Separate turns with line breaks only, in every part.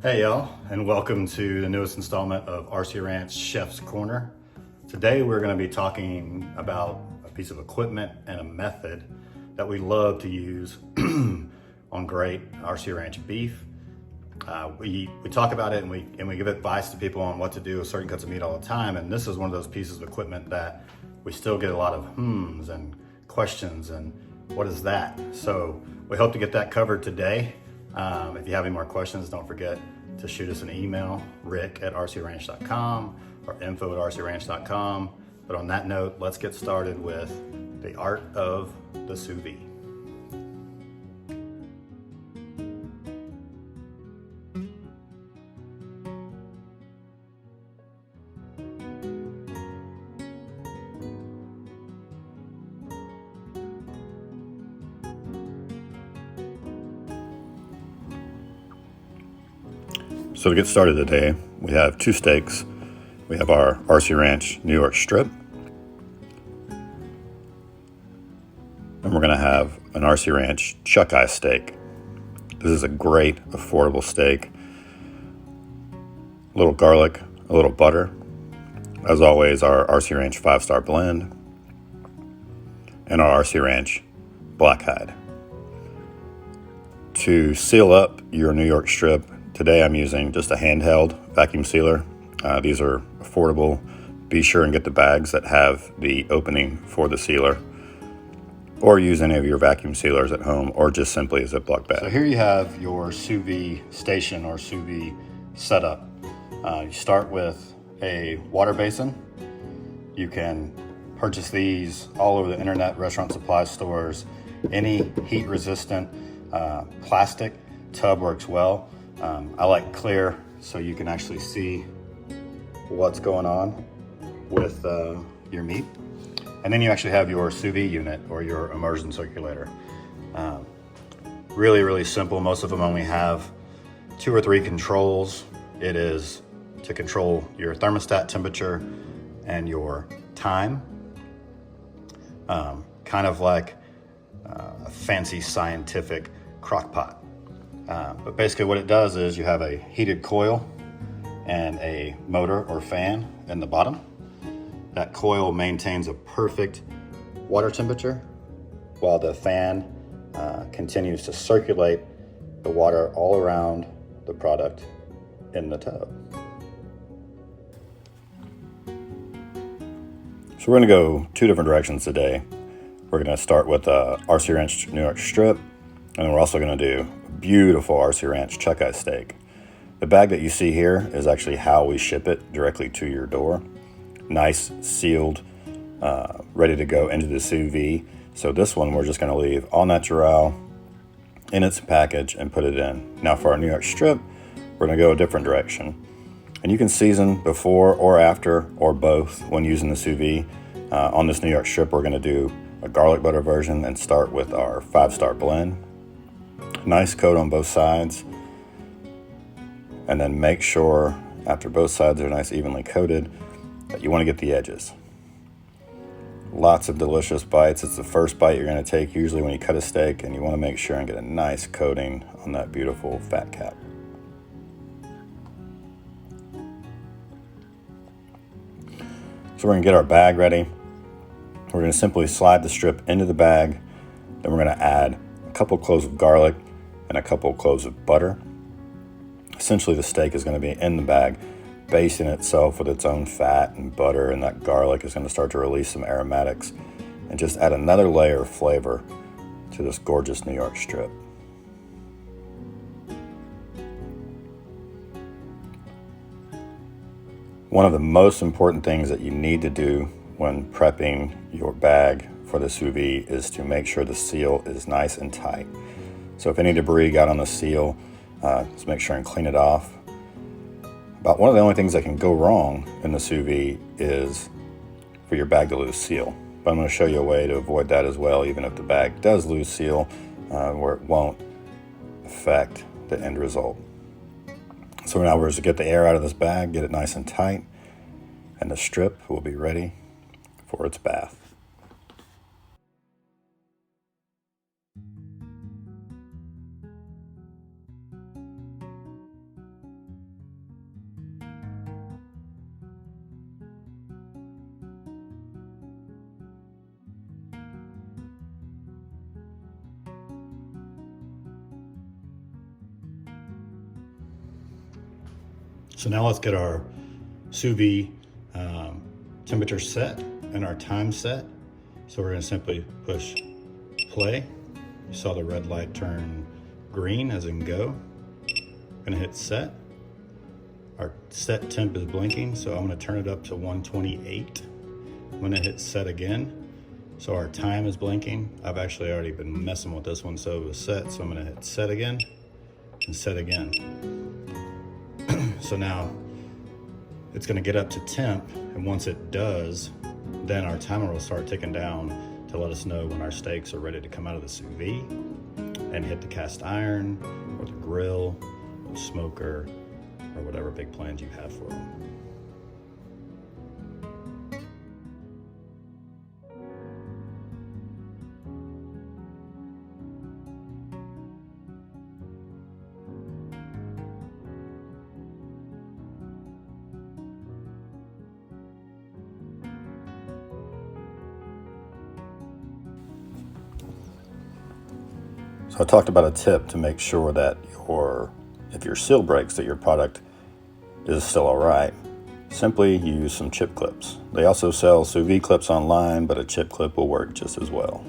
Hey y'all, and welcome to the newest installment of RC Ranch Chef's Corner. Today we're going to be talking about a piece of equipment and a method that we love to use on great RC Ranch beef. We talk about it and we give advice to people on what to do with certain cuts of meat all the time, and this is one of those pieces of equipment that we still get a lot of hmms and questions and what is that? So we hope to get that covered today. If you have any more questions, don't forget to shoot us an email, rick@rcranch.com or info@rcranch.com. But on that note, let's get started with the art of the sous vide. So to get started today, we have two steaks. We have our RC Ranch New York strip, and we're gonna have an RC Ranch chuck eye steak. This is a great, affordable steak. A little garlic, a little butter. As always, our RC Ranch 5-star blend, and our RC Ranch black hide. To seal up your New York strip, today I'm using just a handheld vacuum sealer. These are affordable. Be sure and get the bags that have the opening for the sealer, or use any of your vacuum sealers at home, or just simply a Ziploc bag. So here you have your sous vide station or sous vide setup. You start with a water basin. You can purchase these all over the internet, restaurant supply stores. Any heat resistant plastic tub works well. I like clear so you can actually see what's going on with your meat. And then you actually have your sous vide unit or your immersion circulator. Really simple. Most of them only have 2 or 3 controls. It is to control your thermostat temperature and your time. Kind of like a fancy scientific crock pot. But basically what it does is you have a heated coil and a motor or fan in the bottom. That coil maintains a perfect water temperature while the fan continues to circulate the water all around the product in the tub. So we're gonna go 2 different directions today. We're gonna start with RC Ranch New York strip, and then we're also gonna do beautiful RC Ranch chuck eye steak. The bag that you see here is actually how we ship it directly to your door. Nice, sealed, ready to go into the sous vide. So this one we're just gonna leave all natural in its package and put it in. Now for our New York strip, we're gonna go a different direction. And you can season before or after or both when using the sous vide. On this New York strip, we're gonna do a garlic butter version and start with our 5-star blend. Nice coat on both sides, and then make sure after both sides are nice evenly coated that you want to get the edges. Lots of delicious bites. It's the first bite you're going to take usually when you cut a steak, and you want to make sure and get a nice coating on that beautiful fat cap. So we're going to get our bag ready. We're going to simply slide the strip into the bag. Then we're going to add a couple cloves of garlic and a couple cloves of butter. Essentially the steak is going to be in the bag, basting itself with its own fat and butter, and that garlic is going to start to release some aromatics and just add another layer of flavor to this gorgeous New York strip. One of the most important things that you need to do when prepping your bag for the sous vide is to make sure the seal is nice and tight. So if any debris got on the seal, just make sure and clean it off. About one of the only things that can go wrong in the sous vide is for your bag to lose seal. But I'm going to show you a way to avoid that as well, even if the bag does lose seal, where it won't affect the end result. So now we're just to get the air out of this bag, get it nice and tight, and the strip will be ready for its bath. So now let's get our sous vide temperature set and our time set. So we're gonna simply push play. You saw the red light turn green as in go. Gonna hit set. Our set temp is blinking, so I'm gonna turn it up to 128. I'm gonna hit set again. So our time is blinking. I've actually already been messing with this one, so it was set. So I'm gonna hit set again and set again. So now it's gonna get up to temp, and once it does, then our timer will start ticking down to let us know when our steaks are ready to come out of the sous vide and hit the cast iron or the grill or the smoker or whatever big plans you have for them. So I talked about a tip to make sure that if your seal breaks, that your product is still all right. Simply use some chip clips. They also sell sous vide clips online, but a chip clip will work just as well.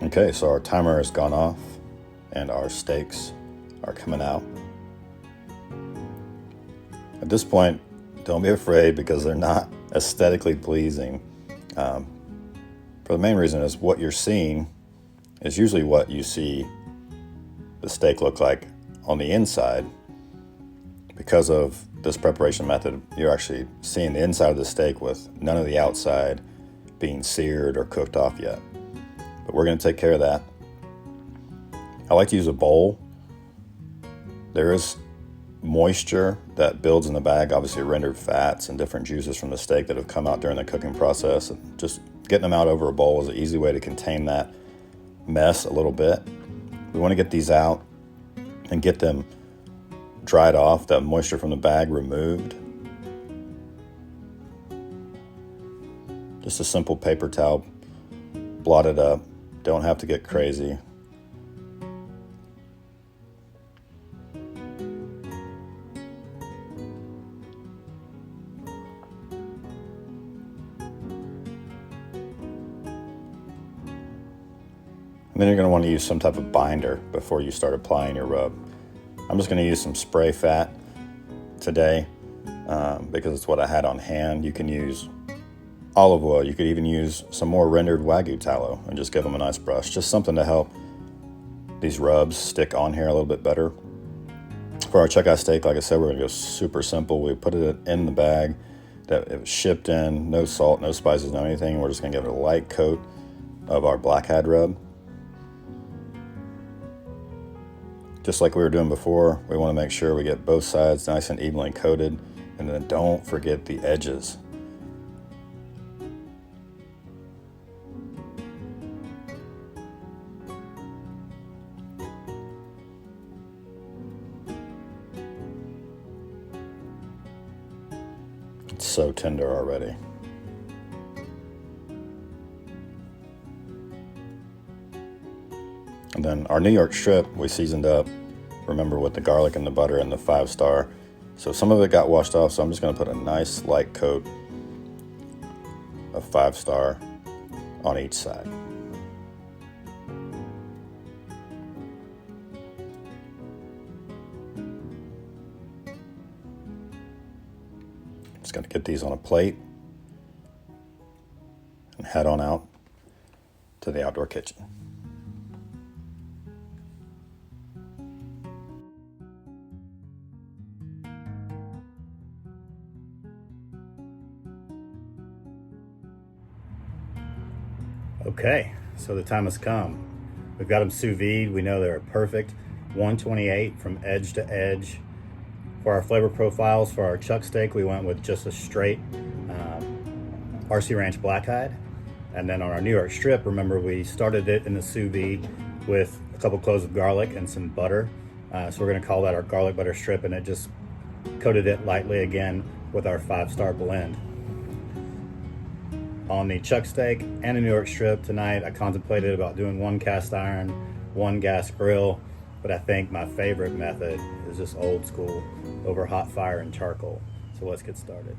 Okay, so our timer has gone off and our steaks are coming out. At this point, don't be afraid because they're not aesthetically pleasing. For the main reason is what you're seeing is usually what you see the steak look like on the inside. Because of this preparation method, you're actually seeing the inside of the steak with none of the outside being seared or cooked off yet. But we're going to take care of that. I like to use a bowl. There is moisture that builds in the bag, obviously rendered fats and different juices from the steak that have come out during the cooking process. And just getting them out over a bowl is an easy way to contain that mess a little bit. We want to get these out and get them dried off, that moisture from the bag removed. Just a simple paper towel, blot it up. Don't have to get crazy. And then you're going to want to use some type of binder before you start applying your rub. I'm just going to use some spray fat today because it's what I had on hand. You can use olive oil. You could even use some more rendered Wagyu tallow and just give them a nice brush. Just something to help these rubs stick on here a little bit better. For our chuck eye steak, like I said, we're going to go super simple. We put it in the bag that it was shipped in, no salt, no spices, no anything. We're just going to give it a light coat of our blackhead rub. Just like we were doing before, we want to make sure we get both sides nice and evenly coated, and then don't forget the edges. It's so tender already. And then our New York strip, we seasoned up, remember, with the garlic and the butter and the 5-star. So some of it got washed off, so I'm just going to put a nice light coat of 5-star on each side. Just going to get these on a plate and head on out to the outdoor kitchen. Okay, so the time has come. We've got them sous vide. We know they're perfect. 128 from edge to edge. For our flavor profiles for our chuck steak, we went with just a straight rcranch black hide. And then on our New York strip, remember we started it in the sous vide with a couple cloves of garlic and some butter. So we're gonna call that our garlic butter strip, and it just coated it lightly again with our 5-star blend. On the chuck steak and the New York strip tonight, I contemplated about doing 1 cast iron, 1 gas grill, but I think my favorite method is just old school over hot fire and charcoal. So let's get started.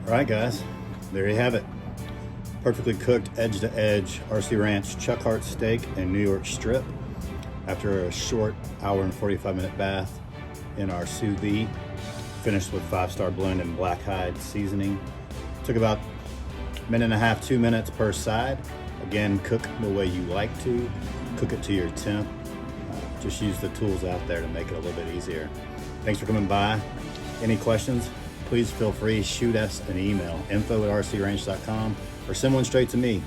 All right, guys, there you have it. Perfectly cooked edge to edge RC Ranch chuck heart steak and New York strip after a short 1:45-minute bath in our sous vide, finished with 5-star blend and black hide seasoning. Took about 1.5 to 2 minutes per side. Again, cook the way you like to. Cook it to your temp. Just use the tools out there to make it a little bit easier. Thanks for coming by. Any questions? Please feel free to shoot us an email, info@rcranch.com, or send one straight to me,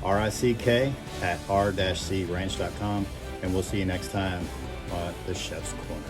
rick@r-cranch.com, and we'll see you next time at the Chef's Corner.